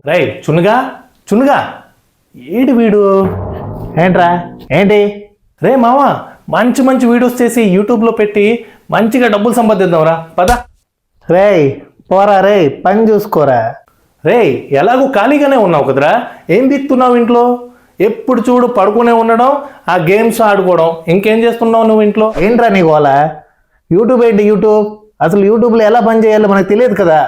రై చునుగా చునుగా ఏడు వీడు ఏంట్రా ఏంటి రే మామ మంచి మంచి వీడియోస్ చేసి యూట్యూబ్లో పెట్టి మంచిగా డబ్బులు సంపాదిద్దాంరా పద. రే పోరా రే పని చూసుకోరా. రే ఎలాగో ఖాళీగానే ఉన్నావు కదరా, ఏం దిక్కుతున్నావు ఇంట్లో? ఎప్పుడు చూడు పడుకునే ఉండడం, ఆ గేమ్స్ ఆడుకోవడం, ఇంకేం చేస్తున్నావు నువ్వు ఇంట్లో? ఏంట్రా నీ గోల? యూట్యూబ్ ఏంటి యూట్యూబ్? అసలు యూట్యూబ్లో ఎలా పని చేయాలో మనకు తెలియదు కదా.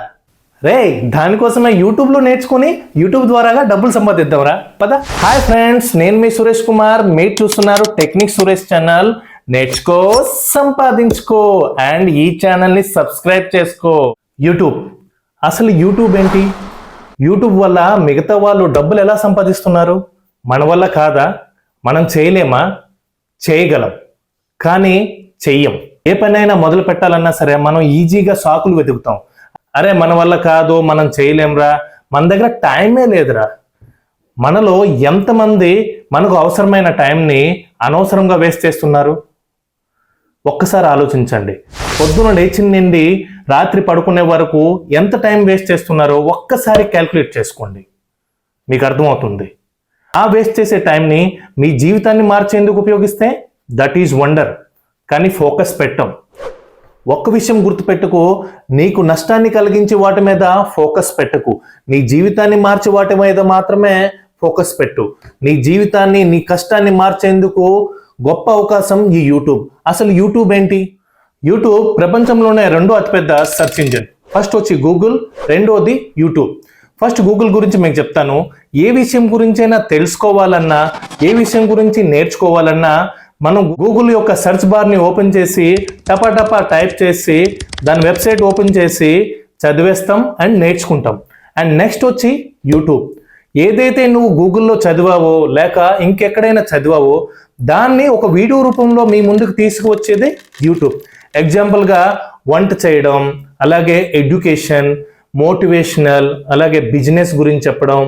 రే దానికోసమే యూట్యూబ్లో నేర్చుకుని యూట్యూబ్ ద్వారాగా డబ్బులు సంపాదిద్దాంరా పద. హాయ్ ఫ్రెండ్స్, నేను మీ సురేష్ కుమార్. మీరు చూస్తున్నారు టెక్నిక్ సురేష్ ఛానల్. నేర్చుకో, సంపాదించుకో అండ్ ఈ ఛానల్ని సబ్స్క్రైబ్ చేసుకో. యూట్యూబ్, అసలు యూట్యూబ్ ఏంటి? యూట్యూబ్ వల్ల మిగతా వాళ్ళు డబ్బులు ఎలా సంపాదిస్తున్నారు? మన వల్ల కాదా? మనం చేయలేమా? చేయగలం, కానీ చెయ్యం. ఏ పనైనా మొదలు పెట్టాలన్నా సరే మనం ఈజీగా సాకులు వెతుకుతాం. అరే మన వల్ల కాదు, మనం చేయలేంరా, మన దగ్గర టైమే లేదురా. మనలో ఎంతమంది మనకు అవసరమైన టైంని అనవసరంగా వేస్ట్ చేస్తున్నారు? ఒక్కసారి ఆలోచించండి. పొద్దున లేచిన నుండి రాత్రి పడుకునే వరకు ఎంత టైం వేస్ట్ చేస్తున్నారో ఒక్కసారి క్యాల్కులేట్ చేసుకోండి, మీకు అర్థమవుతుంది. ఆ వేస్ట్ చేసే టైంని మీ జీవితాన్ని మార్చేందుకు ఉపయోగిస్తే దట్ ఈజ్ వండర్. కానీ ఫోకస్ పెట్టం. ఒక్క విషయం గుర్తుపెట్టుకో, నీకు నష్టాన్ని కలిగించే వాటి మీద ఫోకస్ పెట్టకు. నీ జీవితాన్ని మార్చే వాటి మీద మాత్రమే ఫోకస్ పెట్టు. నీ జీవితాన్ని, నీ కష్టాన్ని మార్చేందుకు గొప్ప అవకాశం ఈ యూట్యూబ్. అసలు యూట్యూబ్ ఏంటి? యూట్యూబ్ ప్రపంచంలోనే రెండో అతిపెద్ద సెర్చ్ ఇంజిన్. ఫస్ట్ వచ్చి గూగుల్, రెండోది యూట్యూబ్. ఫస్ట్ గూగుల్ గురించి మీకు చెప్తాను. ఏ విషయం గురించైనా తెలుసుకోవాలన్నా, ఏ విషయం గురించి నేర్చుకోవాలన్నా మనం గూగుల్ యొక్క సెర్చ్ బార్ని ఓపెన్ చేసి టపా టైప్ చేసి దాని వెబ్సైట్ ఓపెన్ చేసి చదివేస్తాం అండ్ నేర్చుకుంటాం. అండ్ నెక్స్ట్ వచ్చి యూట్యూబ్. ఏదైతే నువ్వు గూగుల్లో చదివావో లేక ఇంకెక్కడైనా చదివావో దాన్ని ఒక వీడియో రూపంలో మీ ముందుకు తీసుకువచ్చేది యూట్యూబ్. ఎగ్జాంపుల్గా వంట చేయడం, అలాగే ఎడ్యుకేషన్, మోటివేషనల్, అలాగే బిజినెస్ గురించి చెప్పడం,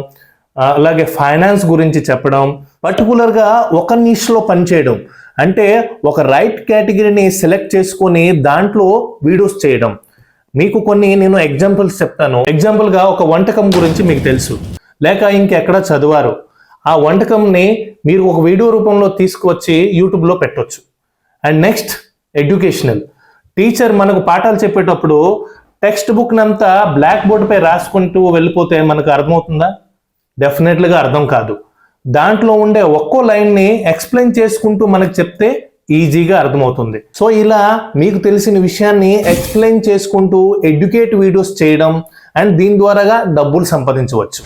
అలాగే ఫైనాన్స్ గురించి చెప్పడం, పర్టికులర్గా ఒక నిష్లో పనిచేయడం. అంటే ఒక రైట్ కేటగిరీని సెలెక్ట్ చేసుకొని దాంట్లో వీడియోస్ చేయడం. మీకు కొన్ని నేను ఎగ్జాంపుల్స్ చెప్తాను. ఎగ్జాంపుల్గా ఒక వంటకం గురించి మీకు తెలుసు లేక ఇంకెక్కడ చదివారు, ఆ వంటకంని మీరు ఒక వీడియో రూపంలో తీసుకువచ్చి యూట్యూబ్లో పెట్టవచ్చు. And next educational. టీచర్ మనకు పాఠాలు చెప్పేటప్పుడు టెక్స్ట్ బుక్ నంతా బ్లాక్ బోర్డుపై రాసుకుంటూ వెళ్ళిపోతే మనకు అర్థమవుతుందా? డెఫినెట్లీగా అర్థం కాదు. దాంట్లో ఉండే ఒక్కో లైన్ని ఎక్స్ప్లెయిన్ చేసుకుంటూ మనకు చెప్తే ఈజీగా అర్థమవుతుంది. సో ఇలా మీకు తెలిసిన విషయాన్ని ఎక్స్ప్లెయిన్ చేసుకుంటూ ఎడ్యుకేట్ వీడియోస్ చేయడం అండ్ దీని ద్వారాగా డబ్బులు సంపాదించవచ్చు.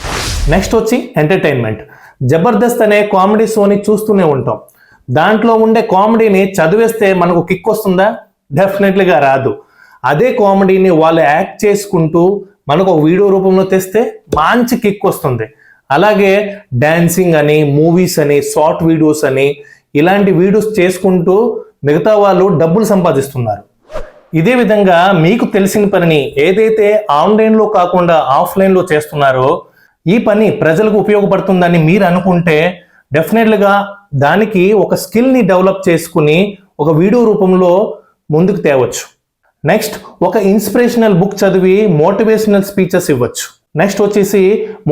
నెక్స్ట్ వచ్చి ఎంటర్టైన్మెంట్. జబర్దస్త్ అనే కామెడీ షోని చూస్తూనే ఉంటాం. దాంట్లో ఉండే కామెడీని చదివేస్తే మనకు కిక్ వస్తుందా? డెఫినెట్లీగా రాదు. అదే కామెడీని వాళ్ళు యాక్ట్ చేసుకుంటూ మనకు ఒక వీడియో రూపంలో తెస్తే మంచి కిక్ వస్తుంది. అలాగే డాన్సింగ్ అని, మూవీస్ అని, షార్ట్ వీడియోస్ అని ఇలాంటి వీడియోస్ చేసుకుంటూ మిగతా వాళ్ళు డబ్బులు సంపాదిస్తున్నారు. ఇదే విధంగా మీకు తెలిసిన పనిని ఏదైతే ఆన్లైన్లో కాకుండా ఆఫ్లైన్లో చేస్తున్నారో ఈ పని ప్రజలకు ఉపయోగపడుతుందని మీరు అనుకుంటే డెఫినెట్లీగా దానికి ఒక స్కిల్ని డెవలప్ చేసుకుని ఒక వీడియో రూపంలో ముందుకు తేవచ్చు. నెక్స్ట్ ఒక ఇన్స్పిరేషనల్ బుక్ చదివి మోటివేషనల్ స్పీచెస్ ఇవ్వచ్చు. నెక్స్ట్ వచ్చేసి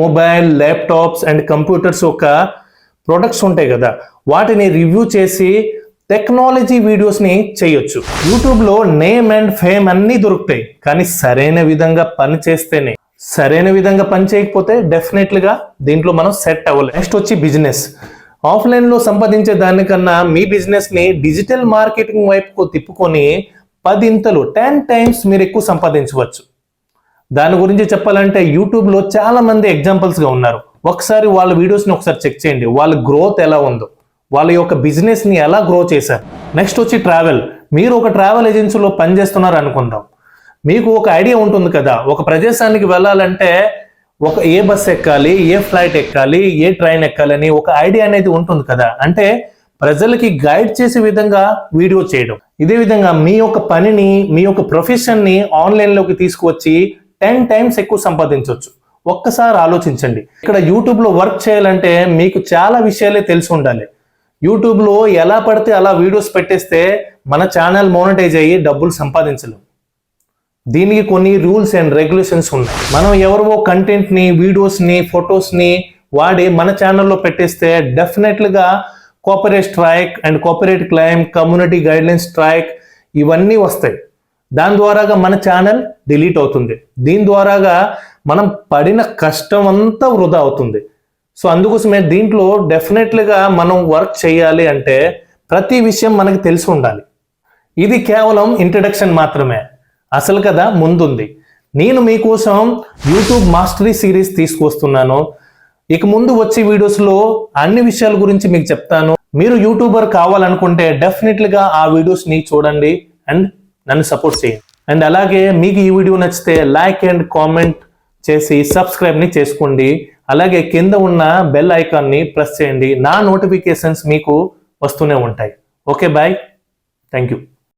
మొబైల్, ల్యాప్టాప్స్ అండ్ కంప్యూటర్స్ యొక్క ప్రొడక్ట్స్ ఉంటాయి కదా, వాటిని రివ్యూ చేసి టెక్నాలజీ వీడియోస్ని చేయొచ్చు. యూట్యూబ్లో నేమ్ అండ్ ఫేమ్ అన్నీ దొరుకుతాయి, కానీ సరైన విధంగా పని చేస్తేనే. సరైన విధంగా పని చేయకపోతే డెఫినెట్లీగా దీంట్లో మనం సెట్ అవ్వలేదు. నెక్స్ట్ వచ్చి బిజినెస్. ఆఫ్లైన్లో సంపాదించే దానికన్నా మీ బిజినెస్ని డిజిటల్ మార్కెటింగ్ వైపుకు తిప్పుకొని 10 టైమ్స్ మీరు ఎక్కువ సంపాదించవచ్చు. దాని గురించి చెప్పాలంటే యూట్యూబ్లో చాలా మంది ఎగ్జాంపుల్స్గా ఉన్నారు. ఒకసారి వాళ్ళ వీడియోస్ని ఒకసారి చెక్ చేయండి, వాళ్ళ గ్రోత్ ఎలా ఉందో, వాళ్ళ యొక్క బిజినెస్ని ఎలా గ్రో చేశారు. నెక్స్ట్ వచ్చి ట్రావెల్. మీరు ఒక ట్రావెల్ ఏజెన్సీలో పనిచేస్తున్నారు అనుకుందాం. మీకు ఒక ఐడియా ఉంటుంది కదా, ఒక ప్రదేశానికి వెళ్ళాలంటే ఏ బస్ ఎక్కాలి, ఏ ఫ్లైట్ ఎక్కాలి, ఏ ట్రైన్ ఎక్కాలి అని ఒక ఐడియా అనేది ఉంటుంది కదా. అంటే ప్రజలకి గైడ్ చేసే విధంగా వీడియో చేయడం. ఇదే విధంగా మీ యొక్క పనిని, మీ యొక్క ప్రొఫెషన్ని ఆన్లైన్లోకి తీసుకువచ్చి 10 టైమ్స్ ఎక్కువ సంపాదించవచ్చు. ఒక్కసారి ఆలోచించండి. ఇక్కడ యూట్యూబ్లో వర్క్ చేయాలంటే మీకు చాలా విషయాలే తెలిసి ఉండాలి. యూట్యూబ్లో ఎలా పడితే అలా వీడియోస్ పెట్టేస్తే మన ఛానల్ మోనటైజ్ అయ్యి డబ్బులు సంపాదించలేం. దీనికి కొన్ని రూల్స్ అండ్ రెగ్యులేషన్స్ ఉన్నాయి. మనం ఎవరివో కంటెంట్ని, వీడియోస్ని, ఫొటోస్ని వాడి మన ఛానల్లో పెట్టేస్తే డెఫినెట్లుగా copyright strike and copyright claim, community guidelines strike ఇవన్నీ వస్తాయి. దాని ద్వారాగా మన ఛానల్ డిలీట్ అవుతుంది. దీని ద్వారాగా మనం పడిన కష్టం అంతా వృధా అవుతుంది. సో అందుకోసమే దీంట్లో డెఫినెట్లుగా మనం వర్క్ చేయాలి అంటే ప్రతి విషయం మనకి తెలిసి ఉండాలి. ఇది కేవలం ఇంట్రడక్షన్ మాత్రమే, అసలు కదా ముందుంది. నేను మీకోసం యూట్యూబ్ మాస్టరీ సిరీస్ తీసుకొస్తున్నాను. ఇక ముందు వచ్చే వీడియోస్లో అన్ని విషయాల గురించి మీకు చెప్తాను. మీరు యూట్యూబర్ కావాలనుకుంటే డెఫినెట్లుగా ఆ వీడియోస్ని చూడండి అండ్ నన్ను సపోర్ట్ చేయండి. అండ్ అలాగే మీకు ఈ వీడియో నచ్చితే లైక్ అండ్ కామెంట్ చేసి సబ్స్క్రైబ్ని చేసుకోండి. అలాగే కింద ఉన్న బెల్ ఐకాన్ని ప్రెస్ చేయండి. నా నోటిఫికేషన్స్ మీకు వస్తూనే ఉంటాయి. Okay, bye, thank you.